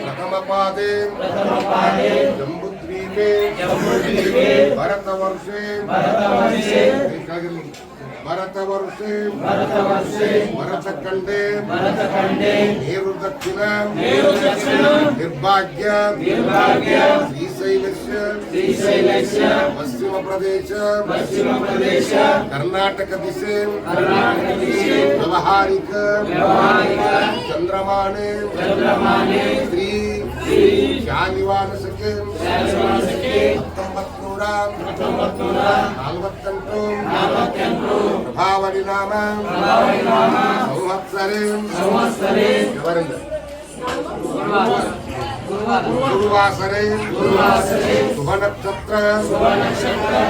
ಪ್ರಥಮ ಪಾದೆ ಜಂಬುದ್ವೀಪೆ ಭರತವರ್ಷೆ ಭರತವರ್ಷೆ ಭರತಖಂಡೇ ಮೇರು ದಕ್ಷಿಣ ನಿರ್ಭಾಗ್ಯ ಶ್ರೀಶೈಲಸ್ಯ ಪಶ್ಚಿಮ ಪ್ರದೇಶ ಕರ್ನಾಟಕ ದಿಶೆ ವ್ಯವಹಾರಿಕ ಚಂದ್ರಮಾನೆ ಶ್ರೀ ಶಾಲಿವಾನಸಕ್ಕೆ 1948 ಪ್ರಭಾವಳಿ ನಾಮ ಸಂವತ್ಸರೆ ಗುರುವಾಸರೆ ಶುಭ ನಕ್ಷತ್ರ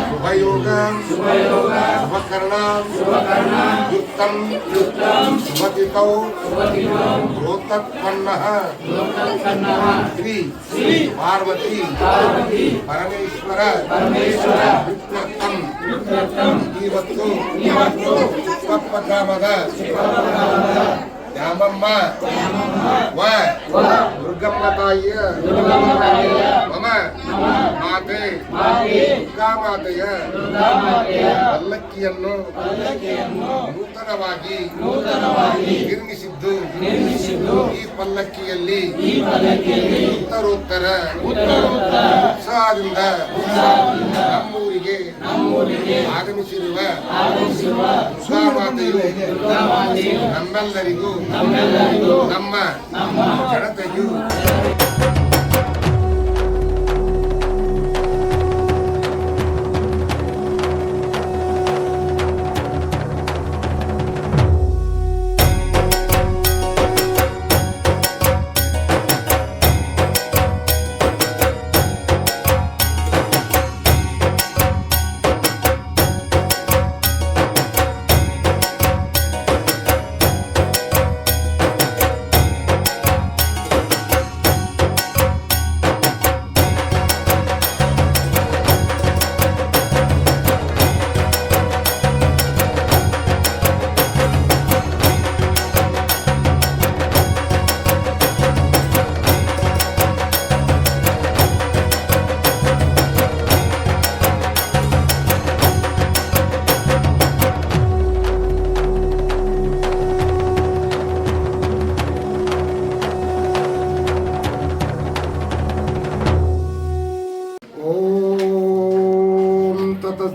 ಶುಭಯೋಗ ಶುಭಕರ್ಣ ಯುಕ್ತಂ ಶುಭತಿಥೌ ಗೋತತ್ಪನ್ನಃ ಶ್ರೀ ಪಾರ್ವತಿ ಪರಮೇಶ್ವರ ಇವತ್ತು ಚಿಕ್ಕಪ್ಪ ಗ್ರಾಮದ ದ್ಯಾಮಮ್ಮ ದುರ್ಗಮ್ಮ ತಾಯಿಯ ಮಮ ಮಾತೆ ದುರ್ಗಾ ಮಾತೆಯ ಪಲ್ಲಕ್ಕಿಯನ್ನು ನೂತನವಾಗಿ ನಿರ್ಮಿಸಿದ್ದು ಈ ಪಲ್ಲಕ್ಕಿಯಲ್ಲಿ ಉತ್ತರೋತ್ತರ ಉತ್ಸಾಹದಿಂದ ನಮ್ಮೂರಿಗೆ ಆಗಮಿಸಿರುವ ದುರ್ಗಾ ಮಾತೆಯು ನಮ್ಮೆಲ್ಲರಿಗೂ ನಮ್ಮ ಜನತೆಯು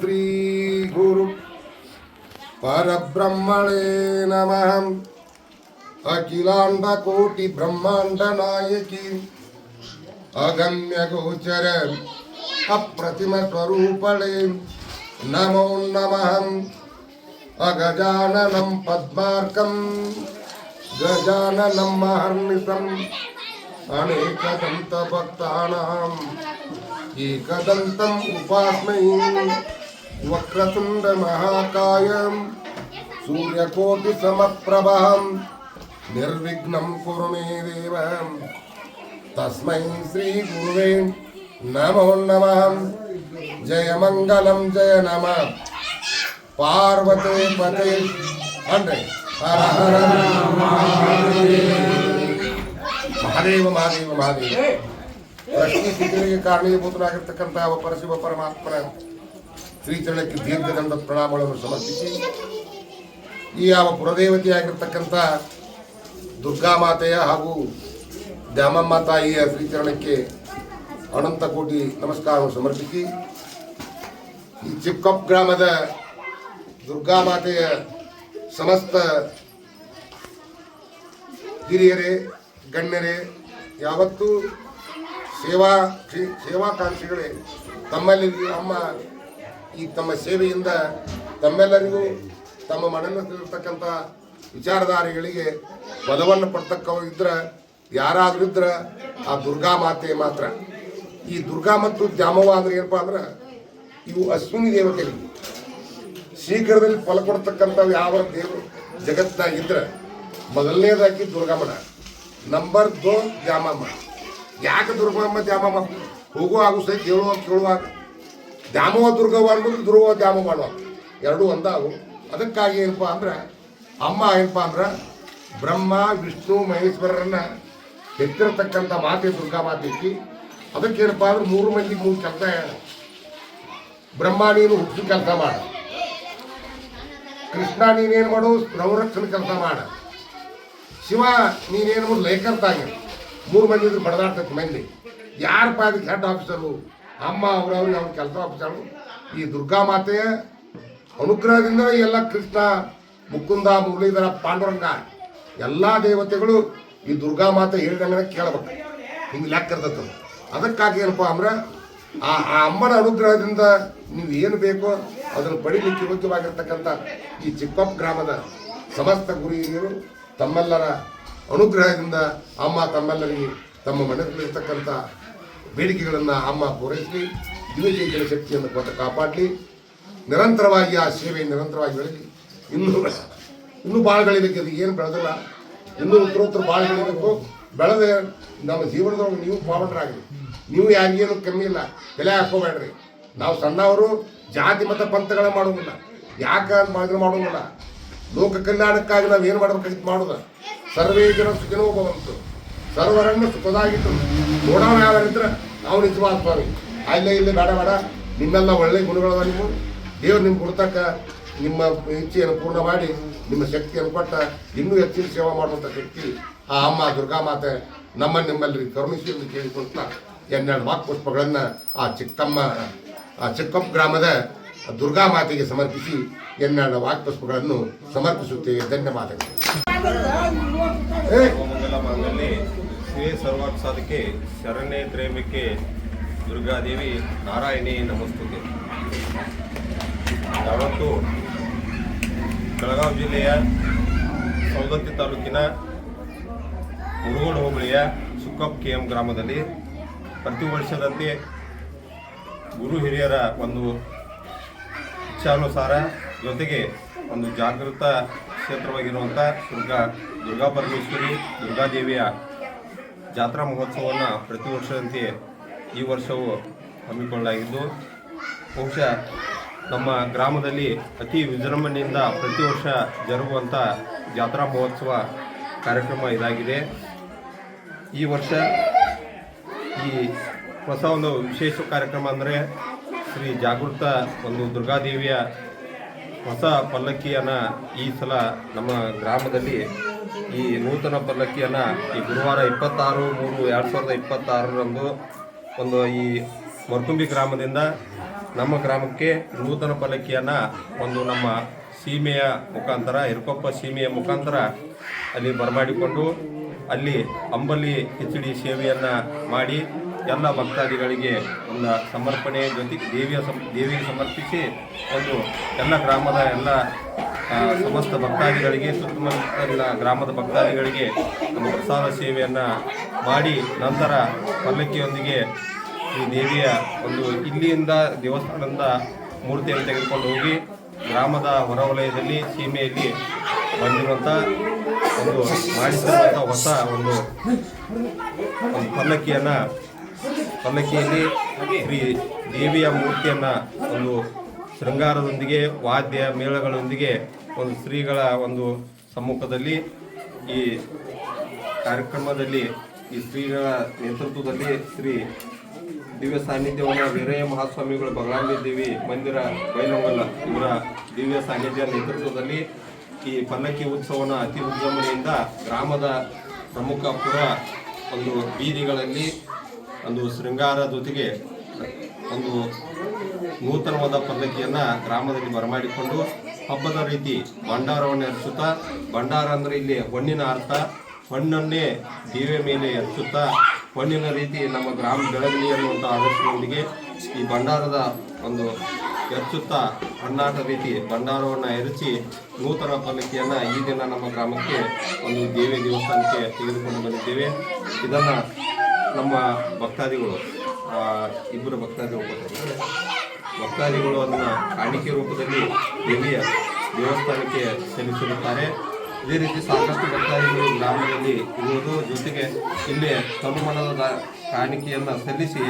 ಶ್ರೀ ಗುರು ಪರಬ್ರಹ್ಮಣೇ ನಮಃ ಅಖಿಲಾಂಡ ಕೋಟಿ ಬ್ರಹ್ಮಾಂಡ ನಾಯಕಿ ಅಗಮ್ಯ ಗೋಚರ ಅಪ್ರತಿಮ ಸ್ವರೂಪಳೆ ನಮೋ ನಮಃ ಅಗಜಾನನಂ ಪದ್ಮಾರ್ಕಂ ಗಜಾನನಂ ಮಹರ್ನಿಶಂ ಅನೇಕದಂತ ಭಕ್ತಾನಾಂ ಏಕದಂತಂ ಉಪಾಸ್ಮೈ ವಕ್ರತುಂಡ ಮಹಾಕಾಯಂ ಸೂರ್ಯಕೋಟಿ ಸಮಪ್ರಭಂ ನಿರ್ವಿಘ್ನಂ ಕುರು ಮೇ ದೇವ ತಸ್ಮೈ ಶ್ರೀ ಗುರುವೇ ನಮೋ ನಮಃ ಜಯ ಮಂಗಲಂ ಜಯ ನಮಃ ಪಾರ್ವತೆ ಪತೆ ಅಂದ್ರೆ ಹರ ಹರ ಮಹಾದೇವ ಮಹಾದೇವ ಮಹಾದೇವ ಪ್ರಶ್ನೆ ಸ್ಥಿತಿಗಳಿಗೆ ಕಾರಣೀಭೂತರಾಗಿರ್ತಕ್ಕಂಥ ಪರಶಿವ ಪರಮಾತ್ಮನ ಶ್ರೀಚರಣಕ್ಕೆ ದೀರ್ಘದಂಡ ಪ್ರಣಾಮಗಳನ್ನು ಸಮರ್ಪಿಸಿ ಈ ಯಾವ ಪುರದೇವತೆಯಾಗಿರ್ತಕ್ಕಂಥ ದುರ್ಗಾಮಾತೆಯ ಹಾಗೂ ದ್ಯಾಮಮ್ಮ ತಾಯಿಯ ಶ್ರೀಚರಣಕ್ಕೆ ಅನಂತ ಕೋಟಿ ನಮಸ್ಕಾರವನ್ನು ಸಮರ್ಪಿಸಿ ಈ ಚಿಕ್ಕಪ್ಪ ಗ್ರಾಮದ ದುರ್ಗಾಮಾತೆಯ ಸಮಸ್ತ ಹಿರಿಯರೇ ಗಣ್ಯರೇ ಯಾವತ್ತೂ ಸೇವಾಕಾಂಕ್ಷಿಗಳೇ ತಮ್ಮಲ್ಲಿ ಅಮ್ಮ ಈ ತಮ್ಮ ಸೇವೆಯಿಂದ ತಮ್ಮೆಲ್ಲರಿಗೂ ತಮ್ಮ ಮನಸ್ಸಿರತಕ್ಕಂಥ ವಿಚಾರಧಾರೆಗಳಿಗೆ ಪದವನ್ನು ಪಡ್ತಕ್ಕವಿದ್ರೆ ಯಾರಾದ್ರೂ ಇದ್ರೆ ಆ ದುರ್ಗಾ ಮಾತೆ ಮಾತ್ರ. ಈ ದುರ್ಗಾ ಮತ್ತು ದ್ಯಾಮವ್ವ ಅಂದ್ರೆ ಏನಪ್ಪ ಅಂದ್ರೆ ಇವು ಅಶ್ವಿನಿ ದೇವತೆಗಳಿಗೆ ಶೀಘ್ರದಲ್ಲಿ ಫಲ ಕೊಡ್ತಕ್ಕಂಥವು ಯಾವ ದೇವರು ಜಗತ್ತಾಗಿದ್ರೆ ಮೊದಲನೇದಾಗಿ ದುರ್ಗಮ್ಮನ, ನಂಬರ್ 2 ದ್ಯಾಮಮ್ಮ. ಯಾಕೆ ದುರ್ಗಮ್ಮ ದ್ಯಾಮಮ್ಮ ಹೋಗುವಾಗ ಸಹಿತ ಕೇಳುವಾಗ ದ್ಯಾಮವ್ವ ದುರ್ಗವ್ವ ಅನ್ಬೋದು, ದುರ್ಗವ್ವ ದ್ಯಾಮವ್ವ ಅನ್ನೋದು ಎರಡೂ ಒಂದಾವು. ಅದಕ್ಕಾಗಿ ಏನಪ್ಪ ಅಂದ್ರೆ ಅಮ್ಮ ಏನಪ್ಪ ಅಂದ್ರೆ ಬ್ರಹ್ಮ ವಿಷ್ಣು ಮಹೇಶ್ವರರನ್ನ ಎತ್ತಿರತಕ್ಕಂಥ ಮಾತೆ ದುರ್ಗಾ ಮಾತೆ ಐತಿ. ಅದಕ್ಕೇನಪ್ಪ ಅಂದ್ರೆ 3 ಮಂದಿಗೆ 3 ಕೆಲಸ ಹೇಳ. ಬ್ರಹ್ಮ ನೀನು ಹುಟ್ಟು ಕೆಲಸ ಮಾಡ, ಕೃಷ್ಣ ನೀನೇನು ಮಾಡು ರವರಕ್ಷಣೆ ಕೆಲಸ ಮಾಡ, ಶಿವ ನೀನೇನು ಮಾಡು ಲೇಖರ್ತಾಗಿ. 3 ಮಂದಿ ಇದ್ರೆ ಬಡದಾಡ್ತೈತಿ ಮಂದಿ. ಯಾರಪ್ಪ ಅದಕ್ಕೆ ಹೆಡ್ ಆಫೀಸರು? ಅಮ್ಮ ಅವ್ರ ಕೆಲಸ ಆಫೀಸರು. ಈ ದುರ್ಗಾ ಮಾತೆಯ ಅನುಗ್ರಹದಿಂದ ಎಲ್ಲ ಕೃಷ್ಣ, ಮುಕುಂದ, ಮುರಳೀಧರ, ಪಾಂಡುರಂಗ ಎಲ್ಲ ದೇವತೆಗಳು ಈ ದುರ್ಗಾ ಮಾತೆ ಹೇಳಿದಂಗೆ ಕೇಳಬೇಕು. ಹಿಂಗೆ ಲೆಕ್ಕ ಇರ್ತದೆ. ಅದಕ್ಕಾಗಿ ಏನಪ್ಪ ಅಂದ್ರೆ ಆ ಅಮ್ಮನ ಅನುಗ್ರಹದಿಂದ ನೀವು ಏನು ಬೇಕೋ ಅದನ್ನು ಪಡಿಲಿಕ್ಕೆ ಯೋಗ್ಯವಾಗಿರ್ತಕ್ಕಂಥ ಈ ಚಿಕ್ಕಪ್ಪ ಗ್ರಾಮದ ಸಮಸ್ತ ಗುರಿಯರು ತಮ್ಮೆಲ್ಲರ ಅನುಗ್ರಹದಿಂದ ಅಮ್ಮ ತಮ್ಮೆಲ್ಲರಿಗೆ ತಮ್ಮ ಮನೆಯಲ್ಲಿರ್ತಕ್ಕಂಥ ಬೇಡಿಕೆಗಳನ್ನು ಅಮ್ಮ ಪೂರೈಸಲಿ, ದಿವ್ಯಚೈತನ್ಯ ಶಕ್ತಿಯನ್ನು ಕೊಟ್ಟು ಕಾಪಾಡಲಿ. ನಿರಂತರವಾಗಿ ಆ ಸೇವೆ ನಿರಂತರವಾಗಿ ಬೆಳೀಲಿ. ಇನ್ನೂ ಭಾಳ ಬೆಳಿಬೇಕು. ಅದು ಏನು ಬೆಳೆದಿಲ್ಲ, ಇನ್ನೂ ಉತ್ತರೋತ್ತರ ಭಾಳ ಬೆಳಿಬೇಕು. ಬೆಳೆದ ನಮ್ಮ ಜೀವನದೊಳಗೆ ನೀವು ಪಾವನರಾಗಲಿ. ನೀವು ಯಾರಿಗೇನು ಕಮ್ಮಿ ಇಲ್ಲ, ತಲೆ ಹಾಕೋಬೇಡ್ರಿ. ನಾವು ಸಣ್ಣವರು ಜಾತಿ ಮತ್ತು ಪಂಥಗಳ ಮಾಡೋದಿಲ್ಲ, ಯಾಕೆ ಇದನ್ನು ಮಾಡೋದಿಲ್ಲ. ಲೋಕ ಕಲ್ಯಾಣಕ್ಕಾಗಿ ನಾವು ಏನು ಮಾಡ್ಬೇಕಾಗಿತ್ತು ಮಾಡೋದು. ಸರ್ವೇ ಜನ ಸುಖಿನೋ ಭವಂತು, ಸರ್ವರನ್ನು ಸುಖದಾಗಿತ್ತು. ನೋಡೋಣ ಯಾರಿದ್ರೆ ನಾವು ನಿಜವಾದ ಸ್ವಾಮಿ. ಅಲ್ಲೇ ಇಲ್ಲೇ ಬೇಡ ಬೇಡ, ನಿಮ್ಮೆಲ್ಲ ಒಳ್ಳೆಯ ಗುಣಗಳದ. ನೀವು ದೇವ್ರು ನಿಮ್ಗೆ ಕೊಡ್ತಕ್ಕ ನಿಮ್ಮ ಇಚ್ಛೆಯನ್ನು ಪೂರ್ಣ ಮಾಡಿ ನಿಮ್ಮ ಶಕ್ತಿಯನ್ನು ಕೊಟ್ಟ ಇನ್ನೂ ಹೆಚ್ಚಿನ ಸೇವೆ ಮಾಡುವಂಥ ಶಕ್ತಿ ಆ ಅಮ್ಮ ದುರ್ಗಾ ಮಾತೆ ನಿಮ್ಮಲ್ಲರಿಗೆ ಕರುಣಿಸಿ ಎಂದು ಕೇಳಿಕೊಳ್ತಾ 12 ವಾಕ್ಪುಷ್ಪಗಳನ್ನು ಆ ಚಿಕ್ಕಪ್ಪ ಗ್ರಾಮದ ದುರ್ಗಾ ಮಾತೆಗೆ ಸಮರ್ಪಿಸಿ 12 ವಾಕ್ಪುಷ್ಪಗಳನ್ನು ಸಮರ್ಪಿಸುತ್ತೇವೆ. ಧನ್ಯವಾದಗಳು. ಶಿವೇ ಸರ್ವಾರ್ಥ ಸಾಧಕೆ ಶರಣ್ಯೇ ತ್ರ್ಯಂಬಕೆ ದುರ್ಗಾದೇವಿ ನಾರಾಯಣಿ ನಮಸ್ತುತೆ. ಯಾವತ್ತು ಬೆಳಗಾವಿ ಜಿಲ್ಲೆಯ ಸವದತ್ತಿ ತಾಲೂಕಿನ ಮುರುಗೋಡು ಹೋಬಳಿಯ ಚಿಕ್ಕಪ್ಪ KM ಗ್ರಾಮದಲ್ಲಿ ಪ್ರತಿ ವರ್ಷದಂತೆ ಗುರು ಹಿರಿಯರ ಒಂದು ಇಚ್ಛಾನುಸಾರ ಜೊತೆಗೆ ಒಂದು ಜಾಗೃತ ಕ್ಷೇತ್ರವಾಗಿರುವಂಥ ದುರ್ಗಾ ಪರಮೇಶ್ವರಿ ದುರ್ಗಾದೇವಿಯ ಜಾತ್ರಾ ಮಹೋತ್ಸವವನ್ನು ಪ್ರತಿ ವರ್ಷದಂತೆ ಈ ವರ್ಷವೂ ಹಮ್ಮಿಕೊಳ್ಳಲಾಗಿದ್ದು, ಬಹುಶಃ ನಮ್ಮ ಗ್ರಾಮದಲ್ಲಿ ಅತಿ ವಿಜೃಂಭಣೆಯಿಂದ ಪ್ರತಿ ವರ್ಷ ಜರುಗುವಂಥ ಜಾತ್ರಾ ಮಹೋತ್ಸವ ಕಾರ್ಯಕ್ರಮ ಇದಾಗಿದೆ. ಈ ವರ್ಷ ಈ ಹೊಸ ಒಂದು ವಿಶೇಷ ಕಾರ್ಯಕ್ರಮ ಅಂದರೆ ಶ್ರೀ ಜಾಗೃತ ಒಂದು ದುರ್ಗಾದೇವಿಯ ಹೊಸ ಪಲ್ಲಕ್ಕಿಯನ್ನು ಈ ಸಲ ನಮ್ಮ ಗ್ರಾಮದಲ್ಲಿ ಈ ನೂತನ ಪಲ್ಲಕ್ಕಿಯನ್ನು ಈ ಗುರುವಾರ 26/3/2026ರಂದು ಒಂದು ಈ ಮರ್ಕುಂಬಿ ಗ್ರಾಮದಿಂದ ನಮ್ಮ ಗ್ರಾಮಕ್ಕೆ ನೂತನ ಪಲ್ಲಕ್ಕಿಯನ್ನು ಒಂದು ನಮ್ಮ ಸೀಮೆಯ ಮುಖಾಂತರ ಹಿರಕೊಪ್ಪ ಸೀಮೆಯ ಮುಖಾಂತರ ಅಲ್ಲಿ ಬರಮಾಡಿಕೊಂಡು ಅಲ್ಲಿ ಅಂಬಲಿ ಕಿಚಡಿ ಸೇವೆಯನ್ನು ಮಾಡಿ ಎಲ್ಲ ಭಕ್ತಾದಿಗಳಿಗೆ ಒಂದು ಸಮರ್ಪಣೆ ಜೊತೆಗೆ ದೇವಿಗೆ ಸಮರ್ಪಿಸಿ ಒಂದು ಎಲ್ಲ ಗ್ರಾಮದ ಎಲ್ಲ ಸಮಸ್ತ ಭಕ್ತಾದಿಗಳಿಗೆ ಸುತ್ತಮುತ್ತಲಿನ ಗ್ರಾಮದ ಭಕ್ತಾದಿಗಳಿಗೆ ಒಂದು ಪ್ರಸಾದ ಸೇವೆಯನ್ನು ಮಾಡಿ ನಂತರ ಪಲ್ಲಕ್ಕಿಯೊಂದಿಗೆ ಈ ದೇವಿಯ ಒಂದು ಇಲ್ಲಿಂದ ದೇವಸ್ಥಾನದಿಂದ ಮೂರ್ತಿಯನ್ನು ತೆಗೆದುಕೊಂಡು ಹೋಗಿ ಗ್ರಾಮದ ಹೊರವಲಯದಲ್ಲಿ ಸೀಮೆಯಲ್ಲಿ ಬಂದಿರುವಂಥ ಒಂದು ಮಾಡಿಸಿರುವಂಥ ಹೊಸ ಒಂದು ಪಲ್ಲಕ್ಕಿಯಲ್ಲಿ ಶ್ರೀ ದೇವಿಯ ಮೂರ್ತಿಯನ್ನು ಒಂದು ಶೃಂಗಾರದೊಂದಿಗೆ ವಾದ್ಯ ಮೇಳಗಳೊಂದಿಗೆ ಒಂದು ಶ್ರೀಗಳ ಒಂದು ಸಮ್ಮುಖದಲ್ಲಿ ಈ ಕಾರ್ಯಕ್ರಮದಲ್ಲಿ ಈ ಶ್ರೀಗಳ ನೇತೃತ್ವದಲ್ಲಿ ಶ್ರೀ ದಿವ್ಯ ಸಾನ್ನಿಧ್ಯವನ್ನು ವೀರಯ್ಯ ಮಹಾಸ್ವಾಮಿಗಳು ಬಗಳಾಂಬಿ ದೇವಿ ಮಂದಿರ ಬೈಲಹೊಂಗಲ ಇವರ ದಿವ್ಯ ಸಾನ್ನಿಧ್ಯ ನೇತೃತ್ವದಲ್ಲಿ ಈ ಪಲ್ಲಕ್ಕಿ ಉತ್ಸವನ ಅತಿ ವಿಜೃಂಭಣೆಯಿಂದ ಗ್ರಾಮದ ಪ್ರಮುಖ ಪುರ ಒಂದು ಬೀದಿಗಳಲ್ಲಿ ಒಂದು ಶೃಂಗಾರ ಜೊತೆಗೆ ಒಂದು ನೂತನವಾದ ಪಲ್ಲಕ್ಕಿಯನ್ನು ಗ್ರಾಮದಲ್ಲಿ ಬರಮಾಡಿಕೊಂಡು ಹಬ್ಬದ ರೀತಿ ಭಂಡಾರವನ್ನು ಎರಚುತ್ತಾ, ಭಂಡಾರ ಅಂದರೆ ಇಲ್ಲಿ ಹೊನ್ನಿನ ಅರ್ಥ, ಹೊನ್ನನ್ನೇ ದೇವಿಯ ಮೇಲೆ ಎರಚುತ್ತಾ ಹೊನ್ನಿನ ರೀತಿ ನಮ್ಮ ಗ್ರಾಮ ಬೆಳಗಲಿ ಅನ್ನುವಂಥ ಆದರ್ಶದೊಂದಿಗೆ ಈ ಭಂಡಾರದ ಒಂದು ಎರಚುತ್ತಾ ಹೊನ್ನಾಟ ರೀತಿ ಭಂಡಾರವನ್ನು ಎರಚಿ ನೂತನ ಪಲ್ಲಕ್ಕಿಯನ್ನು ಈ ದಿನ ನಮ್ಮ ಗ್ರಾಮಕ್ಕೆ ಒಂದು ದೇವಿ ದೇವಸ್ಥಾನಕ್ಕೆ ತೆಗೆದುಕೊಂಡು ಬಂದಿದ್ದೇವೆ. ಇದನ್ನು ನಮ್ಮ ಭಕ್ತಾದಿಗಳು ಇಬ್ಬರು ಭಕ್ತಾದಿಗಳು ಅದನ್ನು ಕಾಣಿಕೆ ರೂಪದಲ್ಲಿ ದೇವಿಯ ದೇವಸ್ಥಾನಕ್ಕೆ ಸಲ್ಲಿಸಿರುತ್ತಾರೆ. ಇದೇ ರೀತಿ ಸಾಕಷ್ಟು ಭಕ್ತಾದಿಗಳು ಗ್ರಾಮದಲ್ಲಿ ಇರುವುದು ಜೊತೆಗೆ ಇಲ್ಲಿ ತನುಮನದ ಕಾಣಿಕೆಯನ್ನು ಸಲ್ಲಿಸಿ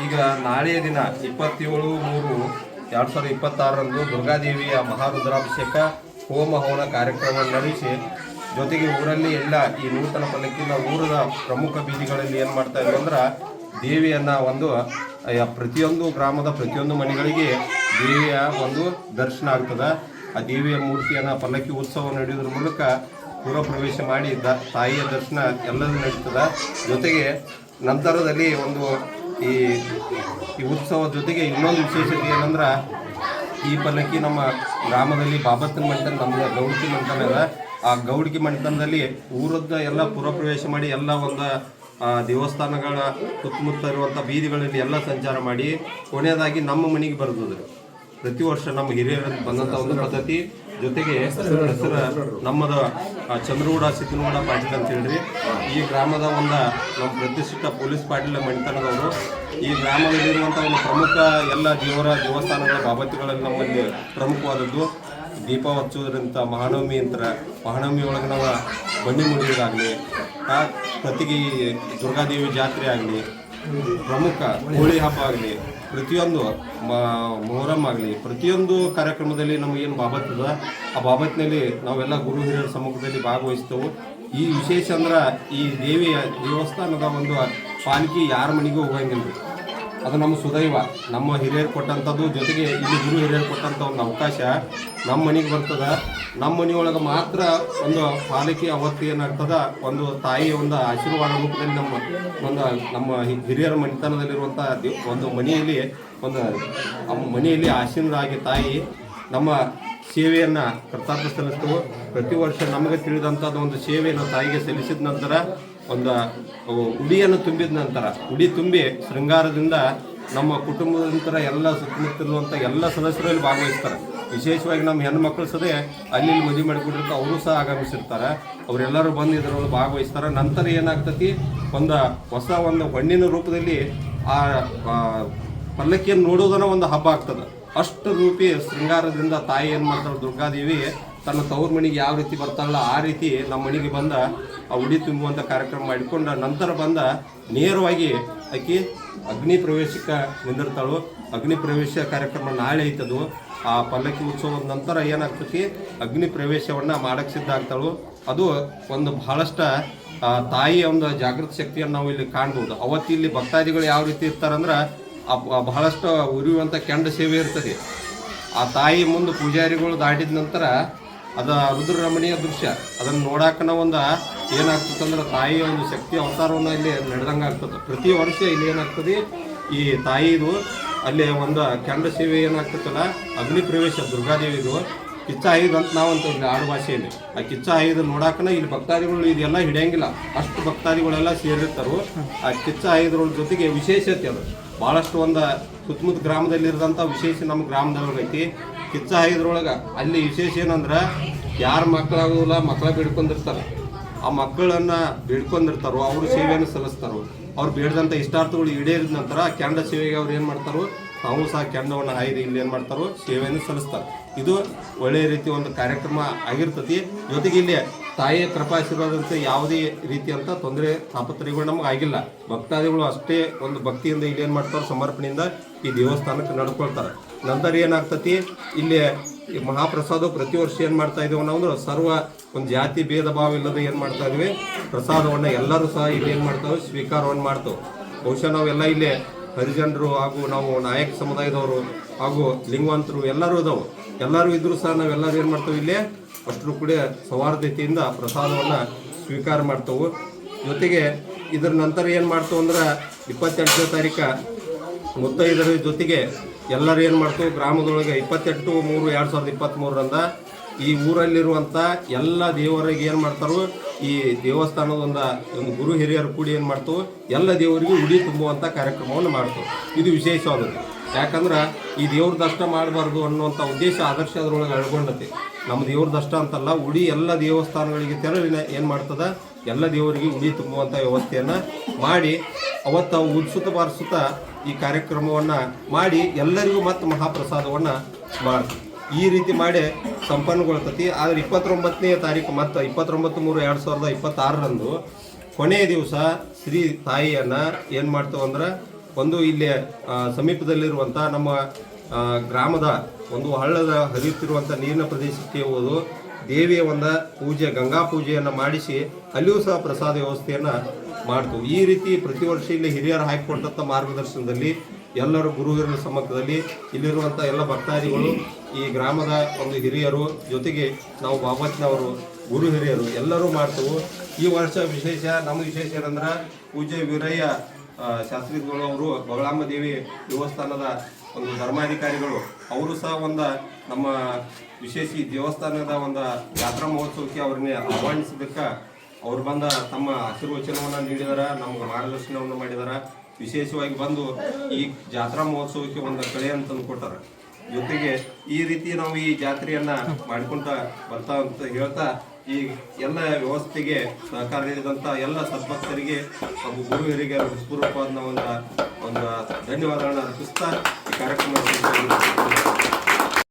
ಈಗ ನಾಳೆಯ ದಿನ 27/3/2026ರಂದು ದುರ್ಗಾದೇವಿಯ ಮಹಾರುದ್ರಾಭಿಷೇಕ ಹೋಮ ಹವನ ಕಾರ್ಯಕ್ರಮ ನಡೆಸಿ ಜೊತೆಗೆ ಊರಲ್ಲಿ ಎಲ್ಲ ಈ ನೂತನ ಪಲ್ಲಕ್ಕಿನ ಊರದ ಪ್ರಮುಖ ಬೀದಿಗಳಲ್ಲಿ ಏನು ಮಾಡ್ತಾ ಇದ್ರು ಅಂದ್ರೆ ದೇವಿಯನ್ನ ಒಂದು ಪ್ರತಿಯೊಂದು ಗ್ರಾಮದ ಪ್ರತಿಯೊಂದು ಮನೆಗಳಿಗೆ ದೇವಿಯ ಒಂದು ದರ್ಶನ ಆಗ್ತದೆ. ಆ ದೇವಿಯ ಮೂರ್ತಿಯನ್ನು ಪಲ್ಲಕ್ಕಿ ಉತ್ಸವ ನಡೆಯೋದ್ರ ಮೂಲಕ ಪೂರ್ವ ಪ್ರವೇಶ ಮಾಡಿ ತಾಯಿಯ ದರ್ಶನ ಎಲ್ಲದೂ ನಡೀತದೆ. ಜೊತೆಗೆ ನಂತರದಲ್ಲಿ ಒಂದು ಈ ಉತ್ಸವದ ಜೊತೆಗೆ ಇನ್ನೊಂದು ವಿಶೇಷತೆ ಏನಂದ್ರೆ ಈ ಪಲ್ಲಕ್ಕಿ ನಮ್ಮ ಗ್ರಾಮದಲ್ಲಿ ಬಾಬತ್ತನ ಮನೆತನ ನಮ್ಮದು ಗೌಡಿಕೆ ಮನೆತನ ಇದೆ. ಆ ಗೌಡಿಕೆ ಮನೆತನದಲ್ಲಿ ಊರದ ಎಲ್ಲ ಪೂರ್ವ ಪ್ರವೇಶ ಮಾಡಿ ಎಲ್ಲ ಒಂದು ದೇವಸ್ಥಾನಗಳ ಸುತ್ತಮುತ್ತ ಇರುವಂಥ ಬೀದಿಗಳಲ್ಲಿ ಎಲ್ಲ ಸಂಚಾರ ಮಾಡಿ ಕೊನೆಯದಾಗಿ ನಮ್ಮ ಮನೆಗೆ ಬರ್ತದೆ. ಪ್ರತಿ ವರ್ಷ ನಮ್ಮ ಹಿರಿಯರಲ್ಲಿ ಬಂದಂಥ ಒಂದು ಪದ್ಧತಿ. ಜೊತೆಗೆ ಹೆಸರು ನಮ್ಮದ ಚಂದ್ರಗೌಡ ಸಿದ್ದನಗೌಡ ಪಾಟೀಲ್ ಅಂತ ಹೇಳ್ರಿ. ಈ ಗ್ರಾಮದ ಒಂದು ನಮ್ಮ ಪ್ರತಿಷ್ಠಿತ ಪೊಲೀಸ್ ಪಾಟೀಲ್ ಮಣಿತನದವರು. ಈ ಗ್ರಾಮದಲ್ಲಿರುವಂಥ ಒಂದು ಪ್ರಮುಖ ಎಲ್ಲ ದೇವಸ್ಥಾನಗಳ ಬಾಬತಿಗಳಲ್ಲಿ ನಮ್ಮಲ್ಲಿ ಪ್ರಮುಖವಾದದ್ದು ದೀಪ ಹಚ್ಚೋದ್ರಿಂದ ಮಹಾನವಮಿ ಒಳಗೆ ನಾವು ಬನ್ನಿ ಮುಡಿಯೋದಾಗಲಿ, ಪ್ರತಿಗೆ ದುರ್ಗಾದೇವಿ ಜಾತ್ರೆ ಆಗಲಿ, ಪ್ರಮುಖ ಹೋಳಿ ಹಬ್ಬ ಆಗಲಿ, ಪ್ರತಿಯೊಂದು ಮೊಹರಂ ಆಗಲಿ, ಪ್ರತಿಯೊಂದು ಕಾರ್ಯಕ್ರಮದಲ್ಲಿ ನಮಗೇನು ಬಾಬತ್ ಇದೆ ಆ ಬಾಬತ್ನಲ್ಲಿ ನಾವೆಲ್ಲ ಗುರು ಹಿರಿಯರ ಸಮ್ಮುಖದಲ್ಲಿ ಭಾಗವಹಿಸ್ತೇವೆ. ಈ ವಿಶೇಷ ಅಂದ್ರೆ ಈ ದೇವಿಯ ದೇವಸ್ಥಾನದ ಒಂದು ಪಾಲಿಕೆ ಯಾರ ಮನೆಗೂ ಹೋಗಂಗಿಲ್ಲ. ಅದು ನಮ್ಮ ಸುದೈವ, ನಮ್ಮ ಹಿರಿಯರು ಕೊಟ್ಟಂಥದ್ದು. ಜೊತೆಗೆ ಇಲ್ಲಿ ಗುರು ಹಿರಿಯರು ಕೊಟ್ಟಂಥ ಒಂದು ಅವಕಾಶ ನಮ್ಮ ಮನೆಗೆ ಬರ್ತದೆ. ನಮ್ಮ ಮನೆಯೊಳಗೆ ಮಾತ್ರ ಒಂದು ಪಾಲಿಕೆ ಅವತ್ತು ಏನಾಗ್ತದೆ, ಒಂದು ತಾಯಿಯ ಒಂದು ಆಶೀರ್ವಾದ ರೂಪದಲ್ಲಿ ನಮ್ಮ ಹಿರಿಯರ ಮನೆತನದಲ್ಲಿರುವಂಥ ಒಂದು ಮನೆಯಲ್ಲಿ ಆಶೀರ್ವಾದರಾಗಿ ತಾಯಿ ನಮ್ಮ ಸೇವೆಯನ್ನು ಕರ್ತವ್ಯ ಸಲ್ಲಿಸ್ತೇವೆ. ಪ್ರತಿ ವರ್ಷ ನಮಗೆ ತಿಳಿದಂಥದ್ದು ಒಂದು ಸೇವೆಯನ್ನು ತಾಯಿಗೆ ಸಲ್ಲಿಸಿದ ನಂತರ ಒಂದು ಉಡಿಯನ್ನು ತುಂಬಿದ ನಂತರ ಉಡಿ ತುಂಬಿ ಶೃಂಗಾರದಿಂದ ನಮ್ಮ ಕುಟುಂಬದ ನಂತರ ಎಲ್ಲ ಸುತ್ತಮುತ್ತಲಿರುವಂಥ ಎಲ್ಲ ಸದಸ್ಯರಲ್ಲಿ ಭಾಗವಹಿಸ್ತಾರೆ. ವಿಶೇಷವಾಗಿ ನಮ್ಮ ಹೆಣ್ಮಕ್ಳು ಸದೇ ಅಲ್ಲಿ ಮದುವೆ ಮಾಡಿಕೊಂಡಿರ್ತಾರೆ, ಅವರು ಸಹ ಆಗಮಿಸಿರ್ತಾರೆ. ಅವರೆಲ್ಲರೂ ಬಂದು ಇದರಲ್ಲಿ ಭಾಗವಹಿಸ್ತಾರೆ. ನಂತರ ಏನಾಗ್ತತಿ, ಒಂದು ಹೊಸ ಒಂದು ಹಣ್ಣಿನ ರೂಪದಲ್ಲಿ ಆ ಪಲ್ಲಕ್ಕಿಯನ್ನು ನೋಡೋದನ್ನ ಒಂದು ಹಬ್ಬ ಆಗ್ತದೆ. ಅಷ್ಟು ರೂಪಿ ಶೃಂಗಾರದಿಂದ ತಾಯಿ ಏನು ಮಾಡ್ತಾಳೆ, ದುರ್ಗಾದೇವಿ ತನ್ನ ತವ್ರ ಮನೆಗೆ ಯಾವ ರೀತಿ ಬರ್ತಾಳಲ್ಲ ಆ ರೀತಿ ನಮ್ಮ ಮನೆಗೆ ಬಂದ ಆ ಉಡಿ ತುಂಬುವಂಥ ಕಾರ್ಯಕ್ರಮ ಮಾಡಿಕೊಂಡು ನಂತರ ಬಂದ ನೇರವಾಗಿ ಆಕೆ ಅಗ್ನಿ ಪ್ರವೇಶಕ್ಕೆ ನಿಂದಿರ್ತಾಳು. ಅಗ್ನಿ ಪ್ರವೇಶ ಕಾರ್ಯಕ್ರಮ ನಾಳೆ ಐತದು. ಆ ಪಲ್ಲಕ್ಕಿ ಉತ್ಸವದ ನಂತರ ಏನಾಗ್ತತಿ, ಅಗ್ನಿ ಪ್ರವೇಶವನ್ನು ಮಾಡಕ್ಕೆ ಸಿದ್ಧ ಆಗ್ತಾಳು. ಅದು ಒಂದು ಬಹಳಷ್ಟು ತಾಯಿಯ ಒಂದು ಜಾಗೃತ ಶಕ್ತಿಯನ್ನು ನಾವು ಇಲ್ಲಿ ಕಾಣ್ಬೋದು. ಅವತ್ತು ಇಲ್ಲಿ ಭಕ್ತಾದಿಗಳು ಯಾವ ರೀತಿ ಇರ್ತಾರಂದ್ರೆ ಬಹಳಷ್ಟು ಉರಿಯುವಂಥ ಕೆಂಡ ಸೇವೆ ಇರ್ತದೆ. ಆ ತಾಯಿ ಮುಂದೆ ಪೂಜಾರಿಗಳು ದಾಟಿದ ನಂತರ ಅದು ರುದ್ರರಮಣೀಯ ದೃಶ್ಯ. ಅದನ್ನು ನೋಡಾಕನ ಒಂದು ಏನಾಗ್ತದೆ ತಾಯಿಯ ಒಂದು ಶಕ್ತಿ ಅವತಾರವನ್ನು ಇಲ್ಲಿ ನಡೆದಂಗೆ ಆಗ್ತದೆ. ಪ್ರತಿ ವರ್ಷ ಇಲ್ಲಿ ಏನಾಗ್ತದೆ, ಈ ತಾಯಿದು ಅಲ್ಲಿ ಒಂದು ಕೆಂಡ ಸೇವೆ ಏನಾಗ್ತದಲ್ಲ, ಅಗ್ನಿ ಪ್ರವೇಶ ದುರ್ಗಾದೇವಿದು ಕಿಚ್ಚ ಐದು ಅಂತ ನಾವಂತ ಇಲ್ಲಿ ಆಡು ಭಾಷೆಯಲ್ಲಿ ಆ ಕಿಚ್ಚ ಐದು ನೋಡಾಕನ ಇಲ್ಲಿ ಭಕ್ತಾದಿಗಳು ಇದೆಲ್ಲ ಹಿಡಿಯಂಗಿಲ್ಲ. ಅಷ್ಟು ಭಕ್ತಾದಿಗಳೆಲ್ಲ ಸೇರಿರ್ತಾರೋ. ಆ ಕಿಚ್ಚ ಐದರ ಜೊತೆಗೆ ವಿಶೇಷತೆ ಅದು ಭಾಳಷ್ಟು ಒಂದು ಸುತ್ತಮುತ್ತ ಗ್ರಾಮದಲ್ಲಿರೋದಂಥ ವಿಶೇಷ ನಮ್ಮ ಗ್ರಾಮದೊಳಗೆ ಐತಿ. ಕಿಚ್ಚ ಐದರೊಳಗೆ ಅಲ್ಲಿ ವಿಶೇಷ ಏನಂದ್ರೆ ಯಾರು ಮಕ್ಕಳಾಗೋದಿಲ್ಲ, ಮಕ್ಕಳ ಬೇಡ್ಕೊಂಡಿರ್ತಾರೆ. ಆ ಮಕ್ಕಳನ್ನು ಬೇಡ್ಕೊಂಡಿರ್ತಾರೋ ಅವರು ಸೇವೆಯನ್ನು ಸಲ್ಲಿಸ್ತಾರೋ. ಅವ್ರು ಬೇಡದಂಥ ಇಷ್ಟಾರ್ಥಗಳು ಈಡೇರಿದ ನಂತರ ಕೆಂಡ ಸೇವೆಗೆ ಅವ್ರು ಏನು ಮಾಡ್ತಾರೋ, ನಾವು ಸಹ ಕೆಂಡವನ್ನು ಹಾಯ್ದು ಇಲ್ಲಿ ಏನು ಮಾಡ್ತಾರೋ ಸೇವೆಯನ್ನು ಸಲ್ಲಿಸ್ತಾರೆ. ಇದು ಒಳ್ಳೆಯ ರೀತಿ ಒಂದು ಕಾರ್ಯಕ್ರಮ ಆಗಿರ್ತತಿ. ಜೊತೆಗೆ ಇಲ್ಲಿ ತಾಯಿಯ ಕೃಪಾಶೀರ್ವಾದಂತೆ ಯಾವುದೇ ರೀತಿಯಂಥ ತೊಂದರೆ ತಾಪತ್ರಯಗಳು ನಮಗೆ ಆಗಿಲ್ಲ. ಭಕ್ತಾದಿಗಳು ಅಷ್ಟೇ ಒಂದು ಭಕ್ತಿಯಿಂದ ಇಲ್ಲಿ ಏನು ಮಾಡ್ತಾರೆ, ಸಮರ್ಪಣೆಯಿಂದ ಈ ದೇವಸ್ಥಾನಕ್ಕೆ ನಡ್ಕೊಳ್ತಾರೆ. ನಂತರ ಏನಾಗ್ತತಿ, ಇಲ್ಲಿ ಮಹಾಪ್ರಸಾದ ಪ್ರತಿ ವರ್ಷ ಏನು ಮಾಡ್ತಾ ಇದ್ದೀವಿ ನಾವು ಸರ್ವ ಒಂದು ಜಾತಿ ಭೇದ ಭಾವ ಇಲ್ಲದೆ ಏನು ಮಾಡ್ತಾ ಇದ್ವಿ, ಪ್ರಸಾದವನ್ನು ಎಲ್ಲರೂ ಸಹ ಇಲ್ಲಿ ಏನು ಮಾಡ್ತಾವೆ, ಸ್ವೀಕಾರವನ್ನು ಮಾಡ್ತೇವೆ. ಬಹುಶಃ ನಾವೆಲ್ಲ ಇಲ್ಲಿ ಹರಿಜನರು ಹಾಗೂ ನಾವು ನಾಯಕ ಸಮುದಾಯದವರು ಹಾಗೂ ಲಿಂಗವಂತರು ಎಲ್ಲರೂ ಇದಾವೆ. ಎಲ್ಲರೂ ಇದ್ರೂ ಸಹ ನಾವೆಲ್ಲರೂ ಏನು ಮಾಡ್ತೇವೆ, ಇಲ್ಲೇ ಅಷ್ಟರು ಕೂಡ ಸೌಹಾರ್ದತೆಯಿಂದ ಪ್ರಸಾದವನ್ನು ಸ್ವೀಕಾರ ಮಾಡ್ತೇವೆ. ಜೊತೆಗೆ ಇದರ ನಂತರ ಏನು ಮಾಡ್ತೇವೆ ಅಂದ್ರೆ 28ನೇ ತಾರೀಕು ಮುತ್ತೈದರ ಜೊತೆಗೆ ಎಲ್ಲರೂ ಏನು ಮಾಡ್ತೇವೆ, ಗ್ರಾಮದೊಳಗೆ 28/3/2023 ಈ ಊರಲ್ಲಿರುವಂಥ ಎಲ್ಲ ದೇವರಿಗೆ ಏನು ಮಾಡ್ತಾರೋ, ಈ ದೇವಸ್ಥಾನದ ಒಂದು ಗುರು ಹಿರಿಯರು ಕೂಡಿ ಏನು ಮಾಡ್ತೇವೆ, ಎಲ್ಲ ದೇವರಿಗೂ ಉಡಿ ತುಂಬುವಂಥ ಕಾರ್ಯಕ್ರಮವನ್ನು ಮಾಡ್ತೇವೆ. ಇದು ವಿಶೇಷವಾದದ್ದು. ಯಾಕಂದ್ರೆ ಈ ದೇವ್ರ ದರ್ಶನ ಮಾಡಬಾರ್ದು ಅನ್ನುವಂಥ ಉದ್ದೇಶ ಆದರ್ಶ ಅದರೊಳಗೆ ಅಳ್ಕೊಂಡತಿ. ನಮ್ಮ ದೇವ್ರ ದರ್ಶನ ಅಂತಲ್ಲ, ಉಡಿ ಎಲ್ಲ ದೇವಸ್ಥಾನಗಳಿಗೆ ತೆರಳಿ ಏನು ಮಾಡ್ತದೆ, ಎಲ್ಲ ದೇವರಿಗೆ ಉಡಿ ತುಂಬುವಂಥ ವ್ಯವಸ್ಥೆಯನ್ನು ಮಾಡಿ ಅವತ್ತು ಉತ್ಸುತ ಬಾರಿಸುತ್ತಾ ಈ ಕಾರ್ಯಕ್ರಮವನ್ನು ಮಾಡಿ ಎಲ್ಲರಿಗೂ ಮತ್ತು ಮಹಾಪ್ರಸಾದವನ್ನು ಮಾಡ್ತೀವಿ. ಈ ರೀತಿ ಮಾಡಿ ಸಂಪನ್ನಗೊಳ್ತತಿ. ಆದರೆ 29ನೇ ತಾರೀಕು ಮತ್ತು 29/3/2026 ಕೊನೆಯ ದಿವಸ ಶ್ರೀ ತಾಯಿಯನ್ನು ಏನು ಮಾಡ್ತೇವೆ ಅಂದ್ರೆ, ಒಂದು ಇಲ್ಲಿ ಸಮೀಪದಲ್ಲಿರುವಂಥ ನಮ್ಮ ಗ್ರಾಮದ ಒಂದು ಹಳ್ಳದ ಹರಿಯುತ್ತಿರುವಂಥ ನೀರಿನ ಪ್ರದೇಶಕ್ಕೆ ಹೋದು ದೇವಿಯ ಒಂದು ಪೂಜೆ ಗಂಗಾ ಪೂಜೆಯನ್ನು ಮಾಡಿಸಿ ಅಲ್ಲಿಯೂ ಸಹ ಪ್ರಸಾದ ವ್ಯವಸ್ಥೆಯನ್ನು ಮಾಡ್ತು. ಈ ರೀತಿ ಪ್ರತಿ ವರ್ಷ ಇಲ್ಲಿ ಹಿರಿಯರು ಹಾಕಿಕೊಟ್ಟಂಥ ಮಾರ್ಗದರ್ಶನದಲ್ಲಿ ಎಲ್ಲರೂ ಗುರು ಹಿರಿಯರ ಸಮ್ಮುಖದಲ್ಲಿ ಇಲ್ಲಿರುವಂಥ ಎಲ್ಲ ಭಕ್ತಾದಿಗಳು ಈ ಗ್ರಾಮದ ಒಂದು ಹಿರಿಯರು ಜೊತೆಗೆ ನಾವು ಬಾಬಾಚ್ನವರು ಗುರು ಹಿರಿಯರು ಎಲ್ಲರೂ ಮಾಡ್ತೇವೆ. ಈ ವರ್ಷ ವಿಶೇಷ ನಮ್ಮ ವಿಶೇಷ ಏನಂದ್ರೆ ಪೂಜ್ಯ ವೀರಯ್ಯ ಶಾಸ್ತ್ರಿಗಳು ಅವರು ಬಗಳಾಂಬ ದೇವಿ ದೇವಸ್ಥಾನದ ಒಂದು ಧರ್ಮಾಧಿಕಾರಿಗಳು ಅವರು ಸಹ ಒಂದು ನಮ್ಮ ವಿಶೇಷ ಈ ದೇವಸ್ಥಾನದ ಒಂದು ಜಾತ್ರಾ ಮಹೋತ್ಸವಕ್ಕೆ ಅವ್ರನ್ನೇ ಆಹ್ವಾನಿಸಬೇಕಾ ಅವ್ರು ಬಂದ ತಮ್ಮ ಆಶೀರ್ವಚನವನ್ನು ನೀಡಿದಾರ, ನಮ್ಗೆ ಮಾರ್ಗದರ್ಶನವನ್ನು ಮಾಡಿದಾರ. ವಿಶೇಷವಾಗಿ ಬಂದು ಈ ಜಾತ್ರಾ ಮಹೋತ್ಸವಕ್ಕೆ ಒಂದು ಕಳೆ ಅಂತಂದು ಕೊಟ್ಟಾರ. ಜೊತೆಗೆ ಈ ರೀತಿ ನಾವು ಈ ಜಾತ್ರೆಯನ್ನ ಮಾಡ್ಕೊಂತ ಬರ್ತಾ ಅಂತ ಹೇಳ್ತಾ ಈ ಎಲ್ಲ ವ್ಯವಸ್ಥೆಗೆ ಸಹಕಾರ ನೀಡಿದಂಥ ಎಲ್ಲ ಸದ್ಭಕ್ತರಿಗೆ ಹಾಗೂ ಗುರು ಹಿರಿಯರಿಗೆ ಹೃತ್ಪೂರ್ವಕವಾದ ಒಂದು ಧನ್ಯವಾದಗಳನ್ನ ಅರ್ಪಿಸ್ತಾ ಈ ಕಾರ್ಯಕ್ರಮ